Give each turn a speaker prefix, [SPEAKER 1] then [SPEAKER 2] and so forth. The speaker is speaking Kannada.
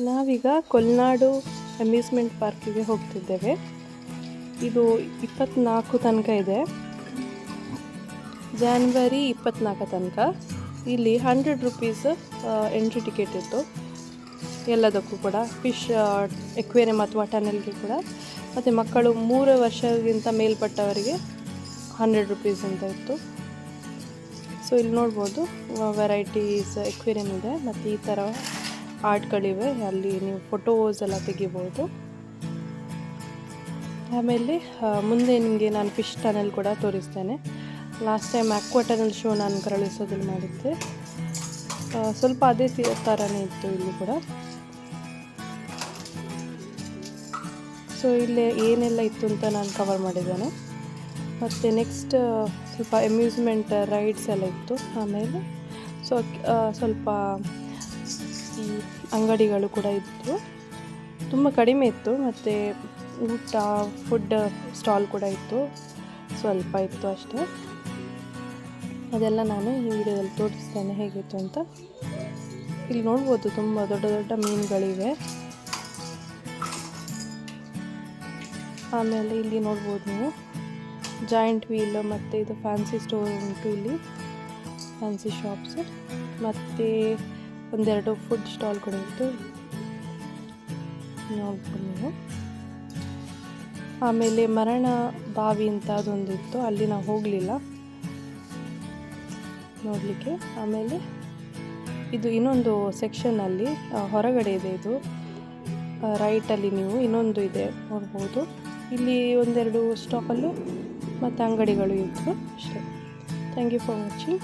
[SPEAKER 1] ನಾವೀಗ ಕೊಲ್ನಾಡು ಅಮ್ಯೂಸ್ಮೆಂಟ್ ಪಾರ್ಕಿಗೆ ಹೋಗ್ತಿದ್ದೇವೆ. ಇದು 24 ತನಕ ಇದೆ, ಜಾನ್ವರಿ 24 ತನಕ. ಇಲ್ಲಿ 100 ರುಪೀಸ್ ಎಂಟ್ರಿ ಟಿಕೆಟ್ ಇತ್ತು ಎಲ್ಲದಕ್ಕೂ ಕೂಡ, ಫಿಶ್ ಎಕ್ವೇರಿಯಂ ಅಥವಾ ಟನಲ್ಗೆ ಕೂಡ. ಮತ್ತು ಮಕ್ಕಳು 3 ವರ್ಷಕ್ಕಿಂತ ಮೇಲ್ಪಟ್ಟವರಿಗೆ 100 ರುಪೀಸ್ ಅಂತ ಇತ್ತು. ಸೊ ಇಲ್ಲಿ ನೋಡ್ಬೋದು ವೆರೈಟೀಸ್ ಎಕ್ವೇರಿಯಂ ಇದೆ ಮತ್ತು ಈ ಥರ ಆರ್ಟ್ಗಳಿವೆ. ಅಲ್ಲಿ ನೀವು ಫೋಟೋಸ್ ಎಲ್ಲ ತೆಗಿಬೋದು. ಆಮೇಲೆ ಮುಂದೆ ನಿಮಗೆ ನಾನು ಫಿಶ್ ಟನಲ್ ಕೂಡ ತೋರಿಸ್ತೇನೆ. Last time aqua tunnel show ನಾನು ಕರಳಿಸೋದ್ರಲ್ಲಿ ಮಾಡಿದ್ದೆ. ಸ್ವಲ್ಪ ಅದೇ ಥರನೇ ಇತ್ತು ಇಲ್ಲಿ ಕೂಡ. ಸೊ ಇಲ್ಲಿ ಏನೆಲ್ಲ ಇತ್ತು ಅಂತ ನಾನು ಕವರ್ ಮಾಡಿದ್ದೇನೆ. ಮತ್ತು ನೆಕ್ಸ್ಟ್ ಸ್ವಲ್ಪ ಅಮ್ಯೂಸ್ಮೆಂಟ್ ರೈಡ್ಸ್ ಎಲ್ಲ ಇತ್ತು. ಆಮೇಲೆ ಸ್ವಲ್ಪ ಈ ಅಂಗಡಿಗಳು ಕೂಡ ಇತ್ತು, ತುಂಬ ಕಡಿಮೆ ಇತ್ತು. ಮತ್ತು ಊಟ ಫುಡ್ ಸ್ಟಾಲ್ ಕೂಡ ಇತ್ತು, ಸ್ವಲ್ಪ ಇತ್ತು ಅಷ್ಟೇ. ಅದೆಲ್ಲ ನಾನು ಈ ವಿಡಿಯೋದಲ್ಲಿ ತೋರಿಸ್ತೇನೆ ಹೇಗಿತ್ತು ಅಂತ. ಇಲ್ಲಿ ನೋಡ್ಬೋದು ತುಂಬ ದೊಡ್ಡ ದೊಡ್ಡ ಮೀನುಗಳಿವೆ. ಆಮೇಲೆ ಇಲ್ಲಿ ನೋಡ್ಬೋದು ನೀವು ಜಾಯಿಂಟ್ ವೀಲ್ ಮತ್ತು ಇದು ಫ್ಯಾನ್ಸಿ ಸ್ಟೋರ್ ಉಂಟು ಇಲ್ಲಿ, ಫ್ಯಾನ್ಸಿ ಶಾಪ್ಸ್. ಮತ್ತು ಒಂದೆರಡು ಫುಡ್ ಸ್ಟಾಲ್ ಕೂಡ ಇತ್ತು, ನೋಡ್ಬೋದು ನೀವು. ಆಮೇಲೆ ಮರಣ ಬಾವಿ ಅಂತ ಅದೊಂದಿತ್ತು, ಅಲ್ಲಿ ನಾವು ಹೋಗಲಿಲ್ಲ ನೋಡಲಿಕ್ಕೆ. ಆಮೇಲೆ ಇದು ಇನ್ನೊಂದು ಸೆಕ್ಷನಲ್ಲಿ ಹೊರಗಡೆ ಇದೆ, ಇದು ರೈಟಲ್ಲಿ ನೀವು ಇನ್ನೊಂದು ಇದೆ ನೋಡ್ಬೋದು. ಇಲ್ಲಿ ಒಂದೆರಡು ಸ್ಟಾಲು ಮತ್ತು ಅಂಗಡಿಗಳು ಇತ್ತು ಅಷ್ಟೇ. Thank you for watching.